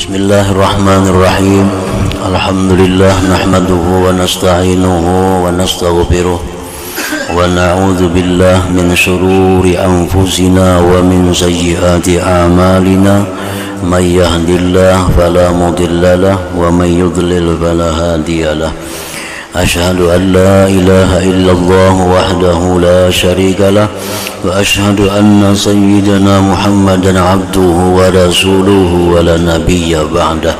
Bismillahirrahmanirrahim. Alhamdulillah nahmaduhu wa nasta'inuhu wa nastaghfiruh wa na'udzu billahi min shururi anfusina wa min sayyiati a'malina. May yahdihillahu fala mudilla lahu wa may yudlil fala hadiya lahu. Asyhadu an la ilaha illallah wahdahu la syarika lah wa asyhadu anna sayyidana Muhammadan abduhu wa rasuluhu wa la nabiyya ba'dah.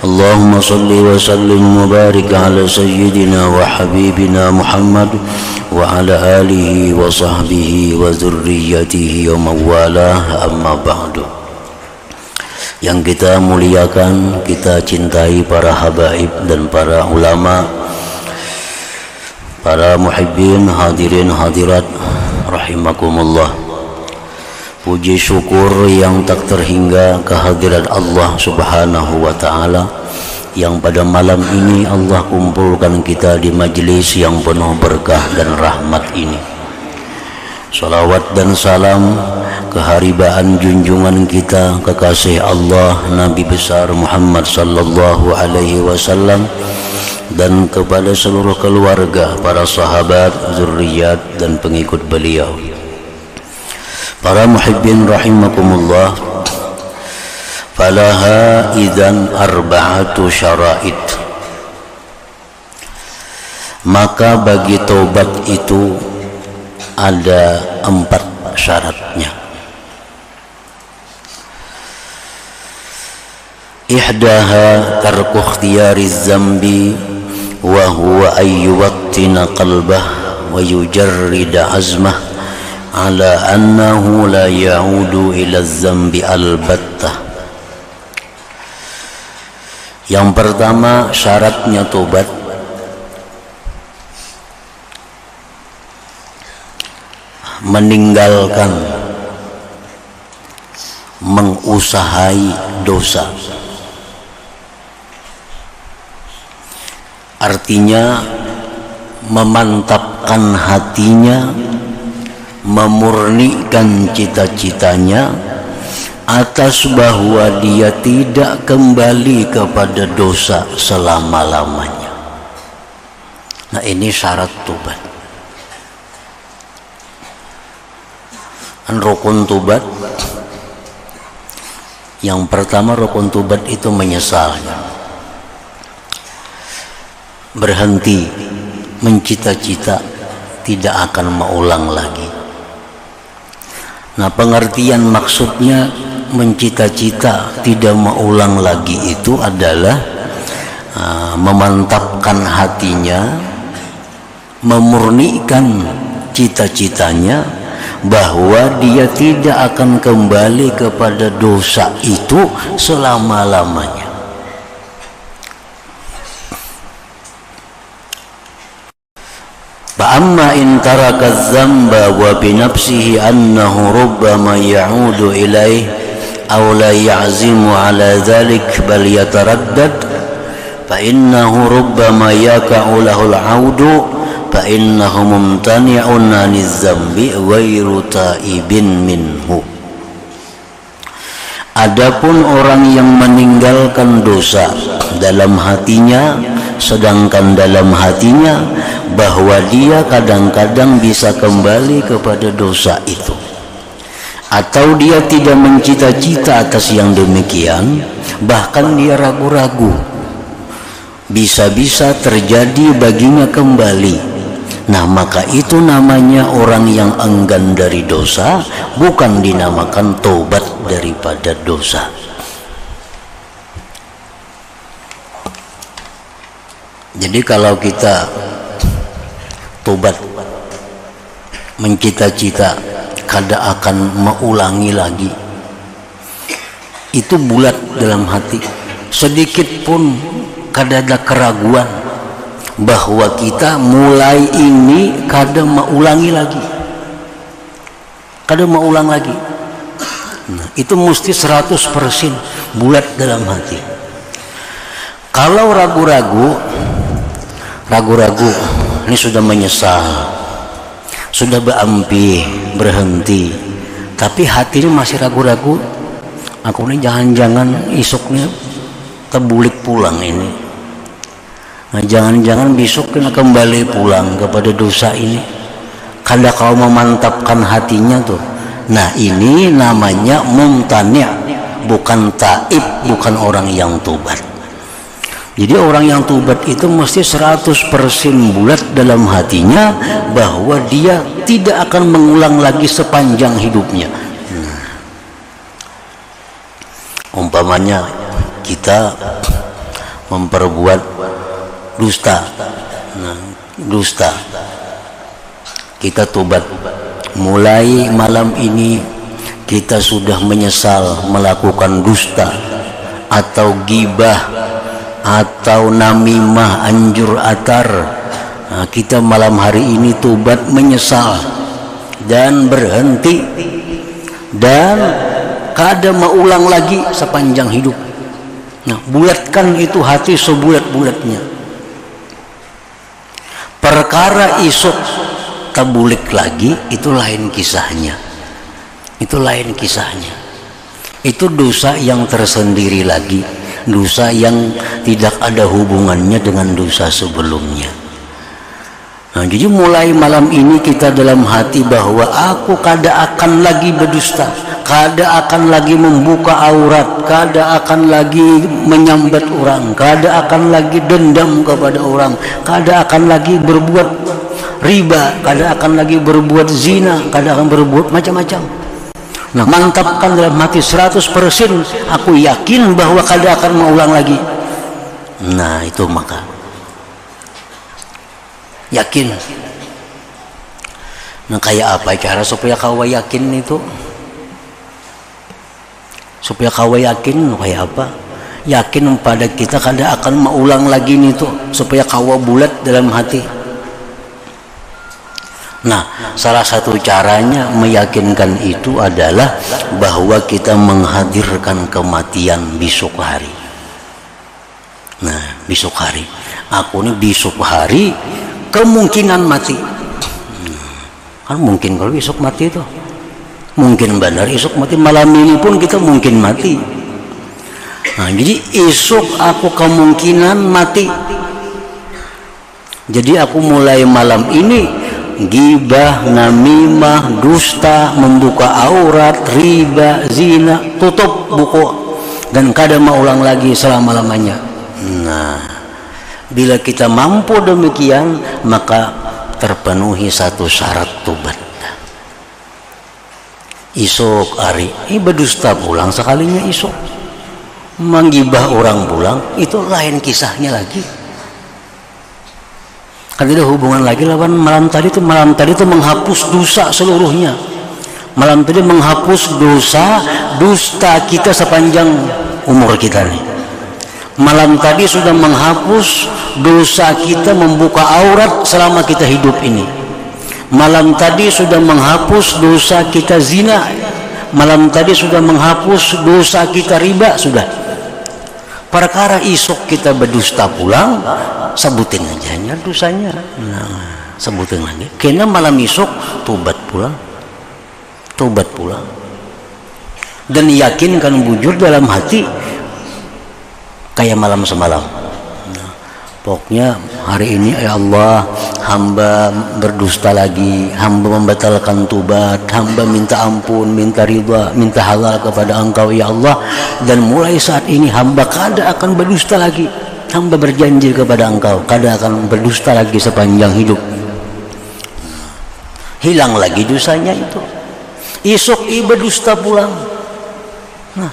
Allahumma salli wa sallim wa barik ala sayyidina wa habibina Muhammad wa ala alihi wa sahbihi wa dzurriyyatihi wa mawalah, amma ba'du. Yang kita muliakan, kita cintai para habaib dan para ulama, para muhibbin, hadirin hadirat rahimakumullah. Puji syukur yang tak terhingga kehadirat Allah subhanahu wa ta'ala yang pada malam ini Allah kumpulkan kita di majlis yang penuh berkah dan rahmat ini. Salawat dan salam keharibaan junjungan kita kekasih Allah Nabi besar Muhammad sallallahu alaihi wasallam dan kepada seluruh keluarga, para sahabat, zurriyat dan pengikut beliau. Para muhibbin rahimakumullah, falaha idzan arba'atu syara'id. Maka bagi taubat itu ada 4 syaratnya. Ihdaha tarku ikhtiyariz zambi wa huwa ayyuwattina qalbah wa yujarrida azmah ala annahu la ya'udu ila zambi albattah. Yang pertama syaratnya tobat, meninggalkan mengusahai dosa. Artinya memantapkan hatinya, memurnikan cita-citanya atas bahwa dia tidak kembali kepada dosa selama-lamanya. Nah, ini syarat tobat. Rukun tobat yang pertama, rukun tobat itu menyesalnya, berhenti mencita-cita tidak akan mengulang lagi. Nah, pengertian maksudnya mencita-cita tidak mengulang lagi itu adalah memantapkan hatinya, memurnikan cita-citanya bahwa dia tidak akan kembali kepada dosa itu selama-lamanya. Fa'amma in taraka adh-dhamba wa binafsihi annahu rubbama ya'udu ilayhi aw la ya'zimu ala dhalik bal yataraddad fa innahu rubbama yaka'u lahu al-'audu fa innahu mumtani'un 'aniz zambi ghairu ta'ibin minhu. Adapun orang yang meninggalkan dosa dalam hatinya, sedangkan dalam hatinya bahwa dia kadang-kadang bisa kembali kepada dosa itu, atau dia tidak mencita-cita atas yang demikian, bahkan dia ragu-ragu, bisa-bisa terjadi baginya kembali. Nah, maka itu namanya orang yang enggan dari dosa, bukan dinamakan taubat daripada dosa. Jadi kalau kita tobat, mencita-cita kada akan mengulangi lagi, itu bulat dalam hati, sedikit pun kada ada keraguan bahwa kita mulai ini kada mengulangi lagi, kada mengulang lagi. Nah, itu mesti 100% bulat dalam hati. Kalau ragu-ragu, ini sudah menyesal, sudah berampi, berhenti, tapi hatinya masih ragu-ragu, aku ini jangan-jangan isuknya terbulik pulang ini. Nah, jangan-jangan besok kena kembali pulang kepada dosa ini. Kada kau memantapkan hatinya tuh. Nah, ini namanya mumtani', bukan taib, bukan orang yang tobat. Jadi orang yang tobat itu mesti 100% bulat dalam hatinya bahwa dia tidak akan mengulang lagi sepanjang hidupnya. Umpamanya kita memperbuat dusta, dusta, kita tobat. Mulai malam ini kita sudah menyesal melakukan dusta atau gibah atau namimah, anjur atar. Nah, kita malam hari ini tobat menyesal dan berhenti dan kada mau ulang lagi sepanjang hidup. Nah, bulatkan itu hati sebulat-bulatnya. Perkara isuk tabulik lagi itu lain kisahnya. Itu lain kisahnya. Itu dosa yang tersendiri lagi, dosa yang tidak ada hubungannya dengan dosa sebelumnya. Nah, jadi mulai malam ini kita dalam hati bahwa aku kada akan lagi berdusta, kada akan lagi membuka aurat, kada akan lagi menyambat orang, kada akan lagi dendam kepada orang, kada akan lagi berbuat riba, kada akan lagi berbuat zina, kada akan berbuat macam-macam. Nah, mantapkan dalam hati 100%, aku yakin bahwa kada akan mengulang lagi. Nah, itu maka yakin. Nah, kayak apa cara supaya kau yakin itu? Supaya kau yakin kayak apa? Yakin pada kita kada akan mengulang lagi itu, supaya kau bulat dalam hati. Nah, salah satu caranya meyakinkan itu adalah bahwa kita menghadirkan kematian besok hari. Nah, besok hari, aku ini besok hari kemungkinan mati. Kan mungkin kalau besok mati itu mungkin benar esok mati, malam ini pun kita mungkin mati. Nah, jadi esok aku kemungkinan mati. Jadi aku mulai malam ini gibah, namimah, dusta, membuka aurat, riba, zina, tutup buku dan kada mau ulang lagi selama-lamanya. Nah, bila kita mampu demikian, maka terpenuhi satu syarat tobat. Isok hari ini berdusta pulang sekalinya, isok menggibah orang pulang, itu lain kisahnya lagi. Kan tidak hubungan lagi lawan malam tadi itu. Malam tadi itu menghapus dosa seluruhnya. Malam tadi menghapus dosa dusta kita sepanjang umur kita nih. Malam tadi sudah menghapus dosa kita membuka aurat selama kita hidup ini. Malam tadi sudah menghapus dosa kita zina. Malam tadi sudah menghapus dosa kita riba. Sudah. Perkara isok kita berdusta pulang, sebutin aja dosanya. Nah, sebutin lagi. Kena malam isok tobat pulang. Tobat pulang. Dan yakinkan bujur dalam hati kayak malam semalam. Nah, pokoknya hari ini ya Allah, hamba berdusta lagi, hamba membatalkan tobat, hamba minta ampun, minta ridha, minta halal kepada Engkau ya Allah, dan mulai saat ini hamba kada akan berdusta lagi. Hamba berjanji kepada Engkau kada akan berdusta lagi sepanjang hidup. Hilang lagi dosanya itu. Esok berdusta pulang. Nah,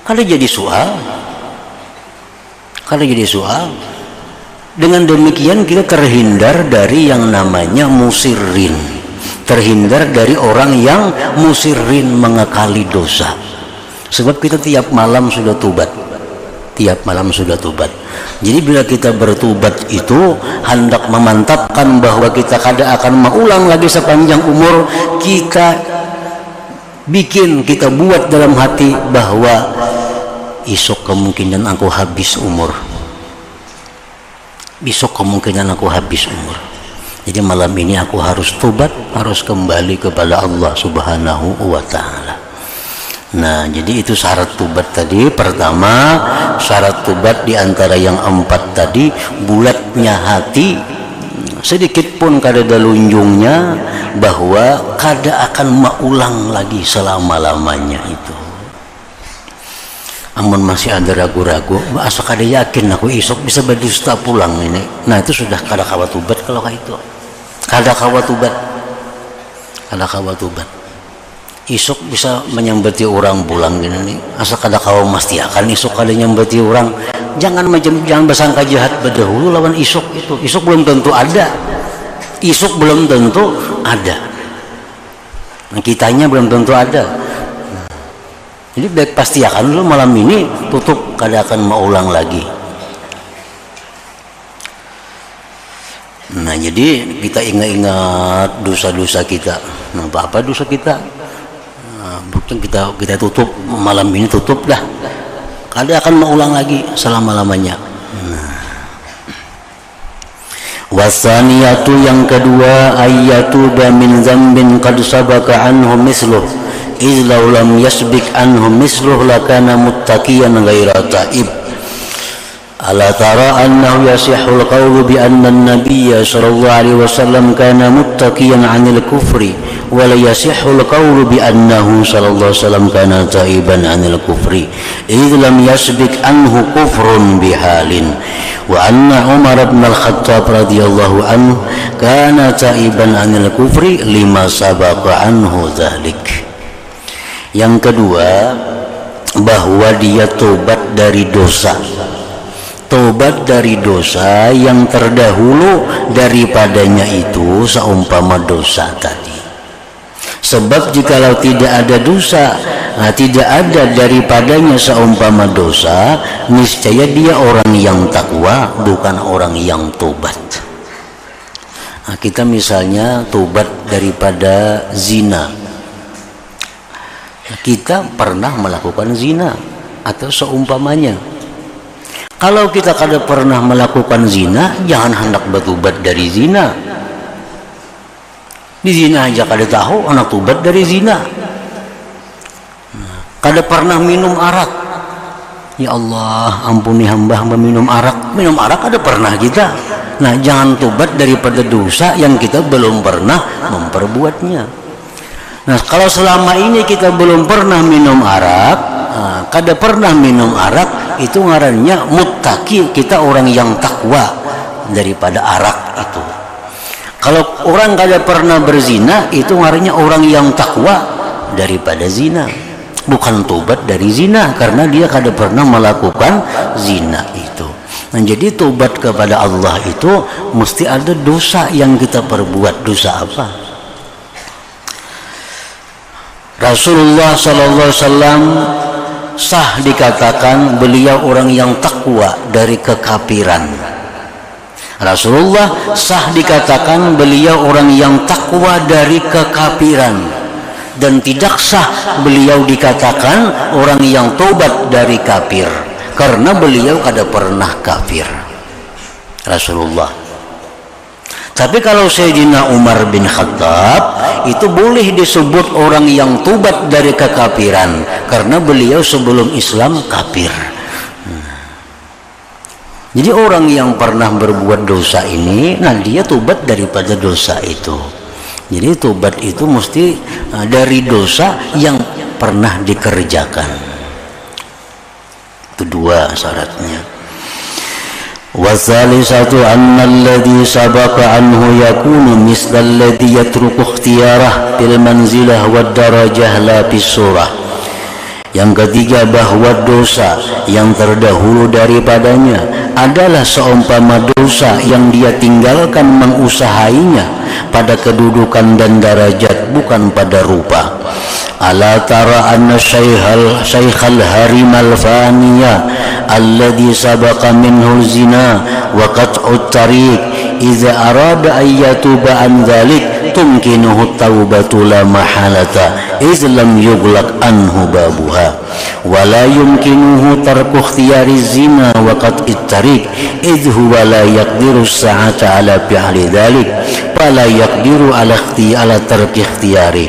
kada jadi soal. Kada jadi soal. Dengan demikian kita terhindar dari yang namanya musirin, terhindar dari orang yang musirin mengekali dosa. Sebab kita tiap malam sudah tobat, tiap malam sudah tobat. Jadi bila kita bertobat itu hendak memantapkan bahwa kita kada akan mengulang lagi sepanjang umur. Kita bikin, kita buat dalam hati bahwa esok kemungkinan aku habis umur. Besok kemungkinan aku habis umur. Jadi malam ini aku harus tobat, harus kembali kepada Allah Subhanahu wa ta'ala. Nah, jadi itu syarat tobat tadi. Pertama, syarat tobat di antara yang 4 tadi, bulatnya hati, sedikit pun kada dalunjungnya bahwa kada akan maulang lagi selama-lamanya itu. Amun masih ada ragu-ragu, asa kada yakin aku esok bisa berdusta pulang ini. Nah, itu sudah kada kawa tobat kalau kayak itu. Kada kawa tobat. Kada kawa tobat. Isuk bisa menyambati orang pulang gini nih, asal kada kau mesti akan isuk kada nyambati orang. Jangan bersangka jahat berdahulu lawan isuk itu. Isuk belum tentu ada. Isuk belum tentu ada. Nah, kitanya belum tentu ada. Jadi baik pasti akan dulu malam ini tutup, kada akan mau ulang lagi. Nah, jadi kita ingat-ingat dosa-dosa kita. Nah, apa dosa kita? Kita tutup malam ini, tutup dah, kada akan mengulang lagi selama-lamanya. Wasaniyatu, yang kedua, ayyatuba min dzambin qad sabaka anhu misluh iz law lam yasbik anhu misluh lakana muttaqiyan ghaira taib. Ala tara annahu yasihul qawlu bi anna an-nabiyya sallallahu alaihi wasallam kana muttaqiyan 'anil kufri wa la yasihul qawlu bi annahu sallallahu alaihi wasallam kana taiban 'anil kufri idh lam yasbik anhu kufrun bihalin wa anna Umar bin al-Khattab radhiyallahu anhu kana taiban 'anil kufri lima sabaqa anhu dzalik. Yang kedua, bahwa dia tobat dari dosa. Tobat dari dosa yang terdahulu daripadanya itu seumpama dosa tadi. Sebab jikalau tidak ada dosa, tidak ada daripadanya seumpama dosa, niscaya dia orang yang takwa, bukan orang yang tobat. Nah, kita misalnya tobat daripada zina. Kita pernah melakukan zina atau seumpamanya. Kalau kita kada pernah melakukan zina, jangan hendak bertobat dari zina. Di zina aja kada tahu, anak tobat dari zina. Kada pernah minum arak. Ya Allah, ampuni hamba minum arak. Minum arak kada pernah kita. Nah, jangan tobat daripada dosa yang kita belum pernah memperbuatnya. Nah, kalau selama ini kita belum pernah minum arak, kada pernah minum arak, itu ngarannya muttaqi, kita orang yang takwa daripada arak itu. Kalau orang kada pernah berzina, itu ngarannya orang yang takwa daripada zina, bukan tobat dari zina, karena dia kada pernah melakukan zina itu. Nah, jadi tobat kepada Allah itu mesti ada dosa yang kita perbuat. Dosa apa? Rasulullah sallallahu alaihi wasallam sah dikatakan beliau orang yang takwa dari kekafiran. Rasulullah sah dikatakan beliau orang yang takwa dari kekafiran, dan tidak sah beliau dikatakan orang yang tobat dari kafir, karena beliau kada pernah kafir, Rasulullah. Tapi kalau Sayyidina Umar bin Khattab itu boleh disebut orang yang tobat dari kekafiran, karena beliau sebelum Islam kafir. Jadi orang yang pernah berbuat dosa ini, nah dia tobat daripada dosa itu. Jadi tobat itu mesti dari dosa yang pernah dikerjakan. Itu dua syaratnya. Wasalisatu anna alladhi sabaqa anhu yakunu misla alladhi yatruku ikhtiyarah bil manzilah wad darajah la bis surah. Yang ketiga, bahwa dosa yang terdahulu daripadanya adalah seumpama dosa yang dia tinggalkan mengusahainya pada kedudukan dan derajat, bukan pada rupa. Ala tara anna syaikhal harimal faniya alladhi sabaqa minhu zina wa qat'ut tariq idza arada ayyatuba an dhalik tumkinuhu taubatu la mahalata iz lam yughlaq anhu babuha wa la yumkinuhu tarku ikhtiyari zina wa qat'it tariq iz huwa la yaqdiru as-sa'ata ala fi'li dhalik wa la yaqdiru ala tarki ikhtiyari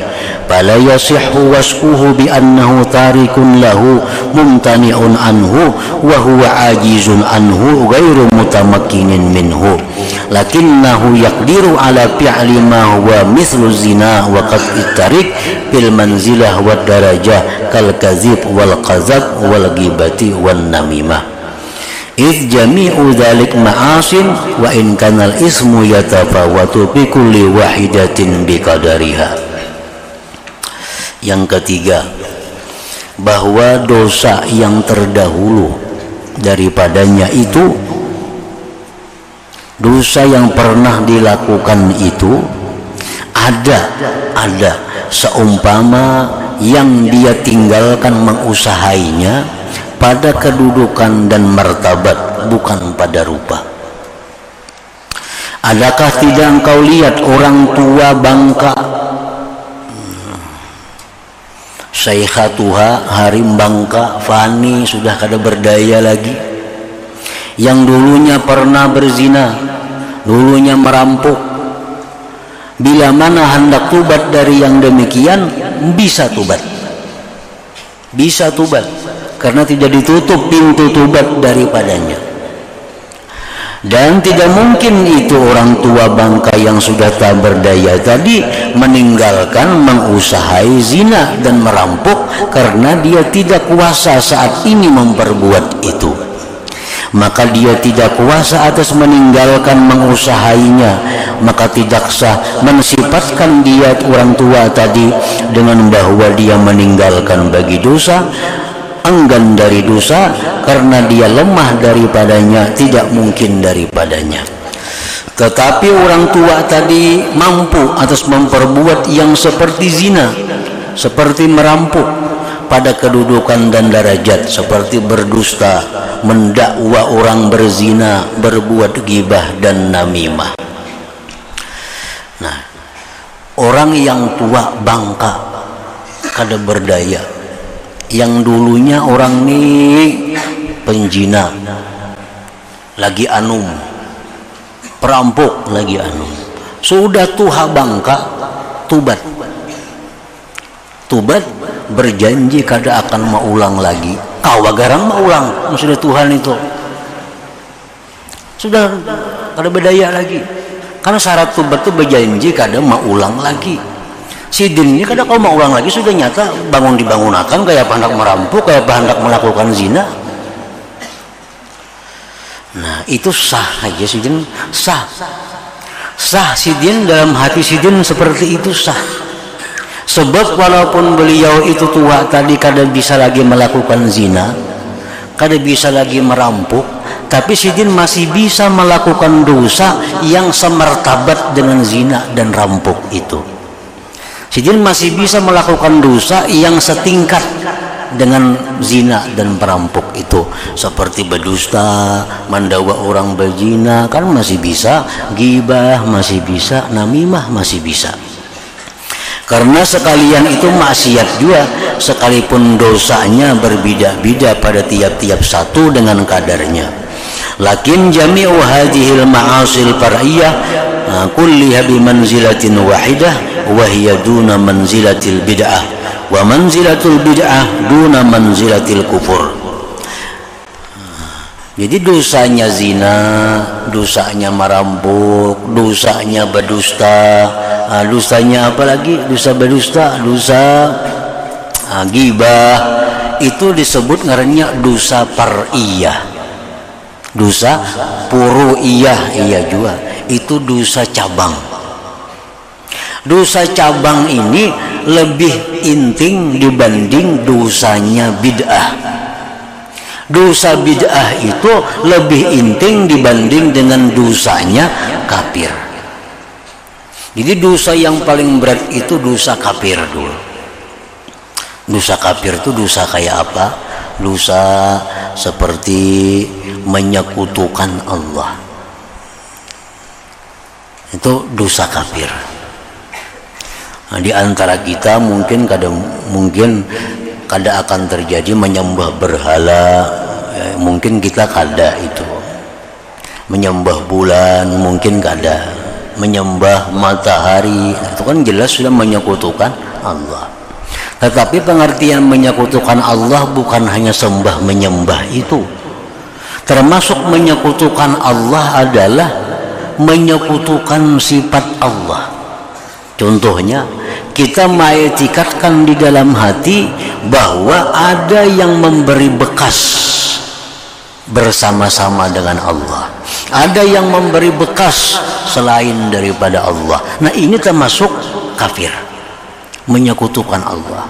fala yasihhu wasfuhu bi annahu tarikun lahu mumtani'un anhu wa huwa ajizun anhu ghairu mutamakkinin minhu lakinnahu yaqdiru ala fi'li ma huwa mithlu zina wa qat'it tariq bil manzilah wad darajah kal kadzib wal qazab wal ghibati wan namimah idh jami'u dzalik ma'asin wa in kanal ismu yatafawatu bi kulli wahidatin biqadariha. Yang ketiga, bahwa dosa yang terdahulu daripadanya itu, dosa yang pernah dilakukan itu ada seumpama yang dia tinggalkan mengusahainya pada kedudukan dan martabat, bukan pada rupa. Adakah tidak engkau lihat orang tua bangka, Syekhatuha harim bangka fani, sudah kada berdaya lagi, yang dulunya pernah berzina, dulunya merampok, bila mana hendak tubat dari yang demikian, bisa tubat, karena tidak ditutup pintu tubat daripadanya. Dan tidak mungkin itu orang tua bangka yang sudah tak berdaya tadi meninggalkan mengusahai zina dan merampok karena dia tidak kuasa saat ini memperbuat itu. Maka dia tidak kuasa atas meninggalkan mengusahainya, maka tidak sah mensifatkan dia orang tua tadi dengan bahwa dia meninggalkan bagi dosa, enggan dari dosa karena dia lemah daripadanya, tidak mungkin daripadanya. Tetapi orang tua tadi mampu atas memperbuat yang seperti zina, seperti merampok pada kedudukan dan derajat, seperti berdusta, mendakwa orang berzina, berbuat ghibah dan namimah. Nah, orang yang tua bangka kada berdaya, yang dulunya orang ini penjina lagi anum, perampok lagi anum, sudah tuha bangka tubat berjanji kada akan maulang lagi. Kawagarang maulang, sudah Tuhan itu sudah kada berdaya lagi, karena syarat tubat itu berjanji kada maulang lagi. Sidin ini kada kau mau ulang lagi, sudah nyata bangun dibangunakan kayak hendak merampok, kayak hendak melakukan zina. Nah, itu sah aja sidin, sah sidin, dalam hati sidin seperti itu sah. Sebab walaupun beliau itu tua tadi kada bisa lagi melakukan zina, kada bisa lagi merampok, tapi sidin masih bisa melakukan dosa yang semartabat dengan zina dan rampok itu. Sidin masih bisa melakukan dosa yang setingkat dengan zina dan perampok itu, seperti berdusta, mendakwa orang berzina, kan masih bisa, ghibah masih bisa, namimah masih bisa. Karena sekalian itu maksiat juga, sekalipun dosanya berbeda-beda pada tiap-tiap satu dengan kadarnya. Lakin jami'u hadhil ma'asil far'iyah kulliha bi manzilatin wahidah wa hiya duna manzilatil bid'ah wa manzilatul bid'ah duna manzilatil kufur. Jadi dosanya zina, dosanya merampok, dosanya berdusta, dosanya apa lagi? Dosa berdusta, dosa ghibah, itu disebut ngarannya dosa far'iyah. Dosa puru'iyah, iya juga, itu dosa cabang. Dosa cabang ini lebih inting dibanding dosanya bid'ah. Dosa bid'ah itu lebih inting dibanding dengan dosanya kafir. Jadi dosa yang paling berat itu dosa kafir dulu. Dosa kafir itu dosa kayak apa? Dosa seperti menyekutukan Allah. Itu dosa kafir. Nah, di antara kita mungkin kada akan terjadi menyembah berhala, mungkin kita kada itu. Menyembah bulan mungkin kada, menyembah matahari, itu kan jelas sudah menyekutukan Allah. Tetapi pengertian menyekutukan Allah bukan hanya sembah menyembah itu. Termasuk menyekutukan Allah adalah menyekutukan sifat Allah. Contohnya, kita mengitikadkan di dalam hati bahwa ada yang memberi bekas bersama-sama dengan Allah. Ada yang memberi bekas selain daripada Allah. Nah, ini termasuk kafir, menyekutukan Allah.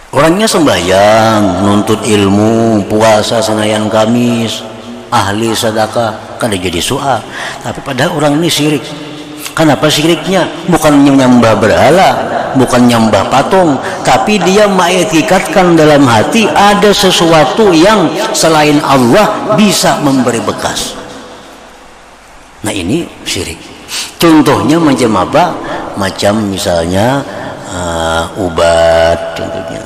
Orangnya sembahyang, nuntut ilmu, puasa Senayan Kamis, ahli sedekah, kan jadi soal. Tapi padahal orang ini syirik. Kenapa syiriknya? Bukan menyembah berhala, bukan menyembah patung, tapi dia mengitikadkan dalam hati ada sesuatu yang selain Allah bisa memberi bekas. Nah, ini syirik. Contohnya macam apa? Macam misalnya ubat, contohnya.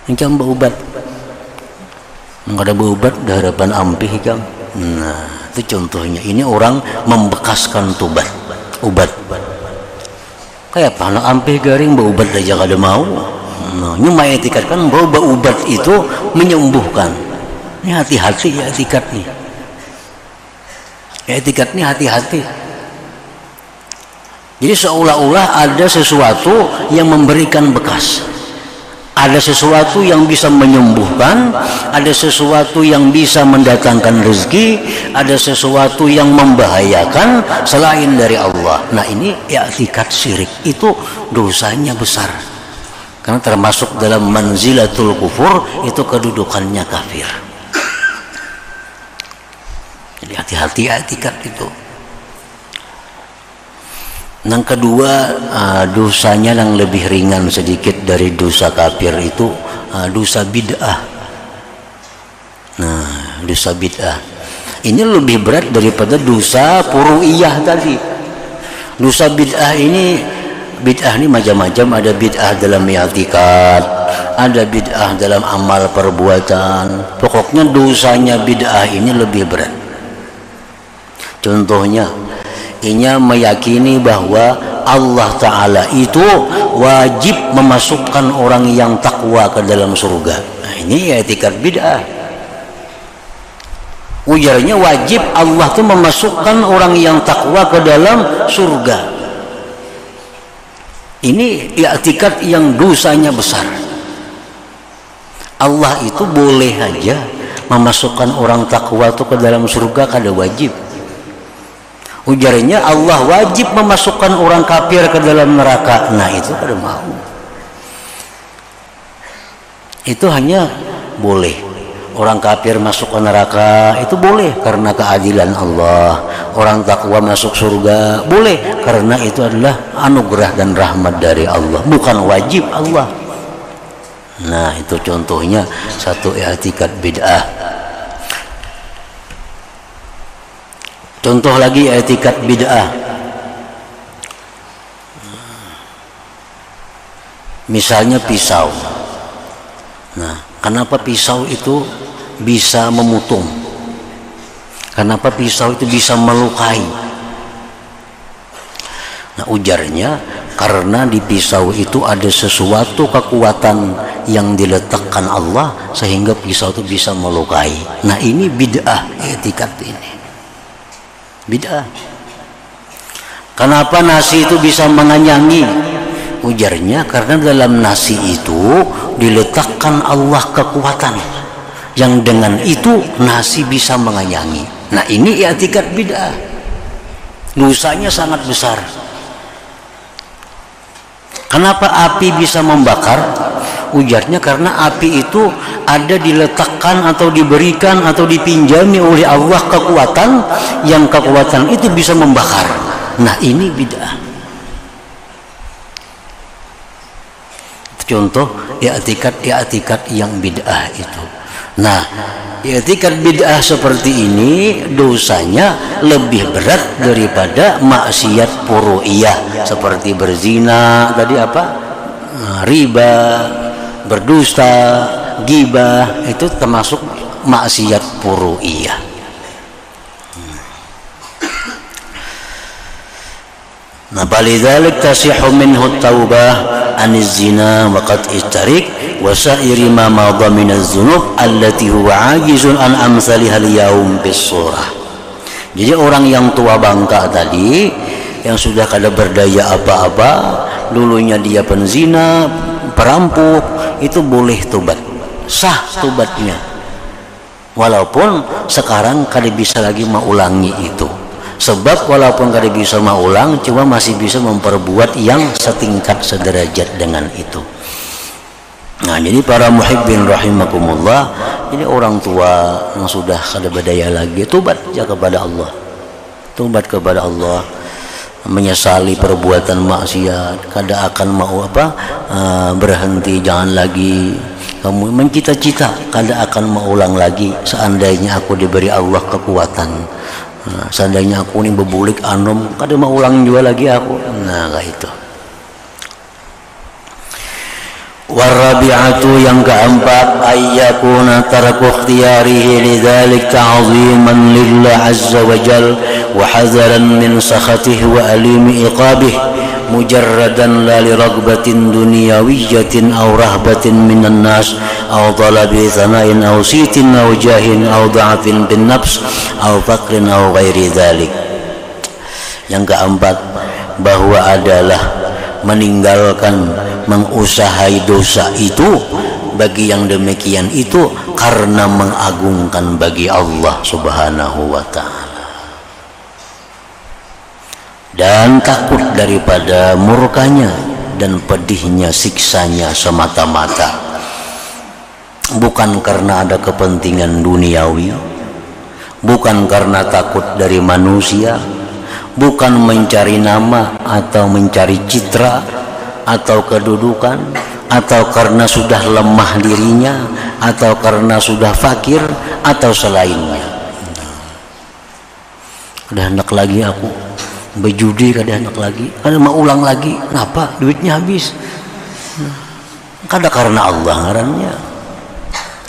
Macam ubat. Enggak ada ubat di hadapan ampih kan. Nah, itu contohnya. Ini orang membekaskan ubat. Kayak anak ampih garing ubat aja kada mau. Nah, ini mengitikadkan bahwa ubat itu menyembuhkan. Ini hati-hati ya etikatnya. Etikatnya hati-hati. Jadi seolah-olah ada sesuatu yang memberikan bekas. Ada sesuatu yang bisa menyembuhkan, ada sesuatu yang bisa mendatangkan rezeki, ada sesuatu yang membahayakan selain dari Allah. Nah, ini i'tikad syirik, itu dosanya besar. Karena termasuk dalam manzilatul kufur, itu kedudukannya kafir. Jadi hati-hati i'tikad itu. Yang kedua, dosanya yang lebih ringan sedikit dari dosa kafir itu dosa bid'ah. Nah, dosa bid'ah ini lebih berat daripada dosa furu'iyah tadi. Dosa bid'ah ini macam-macam. Ada bid'ah dalam i'tikad, ada bid'ah dalam amal perbuatan. Pokoknya dosanya bid'ah ini lebih berat. Contohnya, inya meyakini bahwa Allah Ta'ala itu wajib memasukkan orang yang takwa ke dalam surga. Nah, ini i'tikad bid'ah. Ujarnya wajib Allah itu memasukkan orang yang takwa ke dalam surga. Ini i'tikad yang dosanya besar. Allah itu boleh aja memasukkan orang takwa itu ke dalam surga, kada wajib. Ujarnya Allah wajib memasukkan orang kafir ke dalam neraka. Nah, itu kada mau. Itu hanya boleh orang kafir masuk ke neraka, itu boleh karena keadilan Allah. Orang takwa masuk surga boleh karena itu adalah anugerah dan rahmat dari Allah, bukan wajib Allah. Nah, itu contohnya satu i'tikad bid'ah. Contoh lagi i'tikad bid'ah. Misalnya pisau. Nah, kenapa pisau itu bisa memutung? Kenapa pisau itu bisa melukai? Nah, ujarnya karena di pisau itu ada sesuatu kekuatan yang diletakkan Allah sehingga pisau itu bisa melukai. Nah, ini bid'ah i'tikad ini. Bid'ah. Kenapa nasi itu bisa mengenyangi? Ujarnya karena dalam nasi itu diletakkan Allah kekuatan yang dengan itu nasi bisa mengenyangi. Nah, ini i'tikad bid'ah. Dosanya sangat besar. Kenapa api bisa membakar? Ujarnya karena api itu ada diletakkan atau diberikan atau dipinjami oleh Allah kekuatan yang kekuatan itu bisa membakar. Nah, ini bid'ah. Contoh i'tikad yang bid'ah itu. Nah, i'tikad bid'ah seperti ini dosanya lebih berat daripada maksiat furu'iyah seperti berzina, tadi apa? Riba, berdusta, ghibah, itu termasuk maksiat furu'iyah. Nah, balidzalik tasihhu minhu taubah aniz zina wa qat'it tariq wa sa'iri ma madha minaz dzunub allati huwa ajizun an amsalihal yaum bis surah. Jadi orang yang tua bangka tadi yang sudah kada berdaya apa-apa, dulunya dia penzina, perampok, itu boleh tobat, sah tobatnya. Walaupun sekarang kada bisa lagi mengulangi itu. Sebab walaupun kada bisa mengulang, cuma masih bisa memperbuat yang setingkat sederajat dengan itu. Nah, jadi para muhibbin rahimakumullah, ini orang tua yang sudah kada berdaya lagi, tobat ya kepada Allah. Tobat kepada Allah, menyesali perbuatan maksiat, kada akan mau berhenti, jangan lagi kamu mencita-cita kada akan mengulang lagi. Seandainya aku diberi Allah kekuatan, seandainya aku ini bebulik anom, kada mau ulang juga lagi aku. Nah, kayak itu. Warabi'atu, yang keempat, ayyakuna tarku ikhtiyarihi lidzalik ta'ziman lillah azza wa jal wa hadaran min sakhatihi wa alimi iqabih mujarradan la li ragbatin dunyawiyatin aw rahbatin minan nas aw talabi thana'in aw sitin aw jahin aw da'afin bin nafs aw faqrin aw ghairi dhalik. Yang keempat, bahwa adalah meninggalkan mengusahai dosa itu bagi yang demikian itu karena mengagungkan bagi Allah Subhanahu wa ta'ala dan takut daripada murkanya dan pedihnya siksanya semata-mata, bukan karena ada kepentingan duniawi, bukan karena takut dari manusia, bukan mencari nama atau mencari citra atau kedudukan, atau karena sudah lemah dirinya, atau karena sudah fakir, atau selainnya. Kada hendak lagi aku berjudi, kada hendak lagi, kada mau ulang lagi, kenapa? Duitnya habis. Kada karena Allah ngarannya,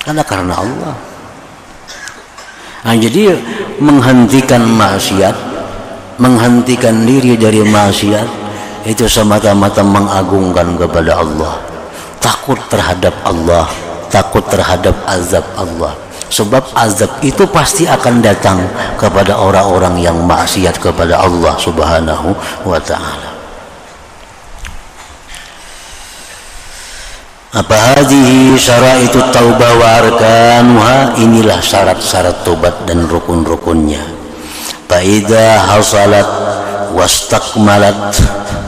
kada karena Allah. Nah, jadi menghentikan maksiat, menghentikan diri dari maksiat itu semata-mata mengagungkan kepada Allah, takut terhadap Allah, takut terhadap azab Allah. Sebab azab itu pasti akan datang kepada orang-orang yang maksiat kepada Allah Subhanahu wa ta'ala. Apa hadhihi syaraitut taubah wa arkanuha, inilah syarat-syarat tobat dan rukun-rukunnya. Fa idza hasalat wastakmalat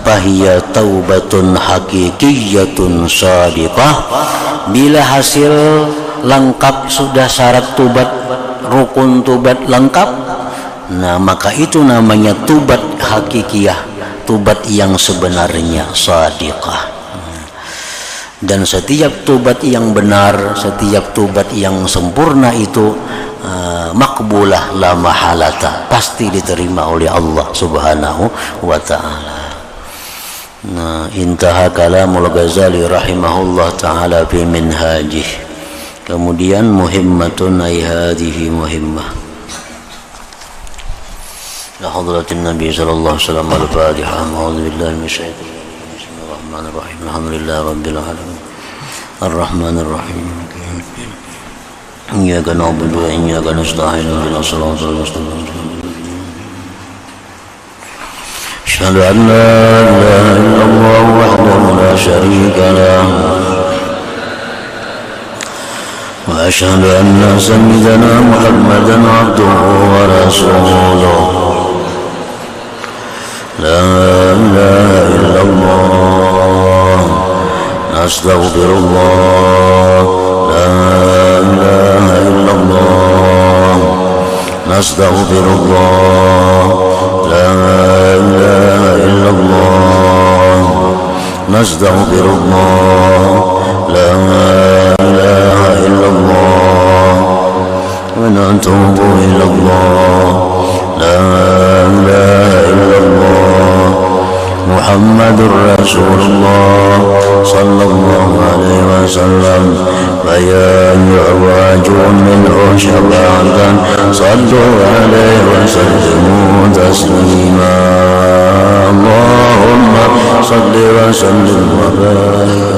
fahiya taubatun haqiqiyatun shadiqah. Bila hasil lengkap, sudah syarat tobat, rukun tobat lengkap, nah maka itu namanya tobat hakikiyah, tobat yang sebenarnya shadiqah. Dan setiap tobat yang benar, setiap tobat yang sempurna itu makbulah la mahalata, pasti diterima oleh Allah Subhanahu wa ta'ala. Nah, intaha kalamul Ghazali rahimahullah ta'ala fi minhajih. Kemudian muhimmatun ay hadhihi muhimmah la hadratin nabi sallallahu alaihi wasallam. Al-Fatihah. A'udzu billahi minasyaitonir rajim. Bismillahir rahmanir rahim. Alhamdulillahi rabbil alamin. Ar-Rahmanir Rahim. Iyyaka na'budu wa iyyaka nasta'in. Ihdinas siratal mustaqim. أشهد أن لا إله إلا الله وحده لا شريك له وأشهد أن سيدنا محمدا عبده ورسوله لا إله إلا الله نستغفر الله لا إله إلا الله نستغفر الله لا إله إلا الله نستغفر الله لا إله إلا الله ونتوب إلى الله لا إله إلا الله محمد رسول الله صلى الله عليه وسلم فيا يعواج منه شفاعة صلوا عليه وسلموا تسليما. الله وسلم وبارك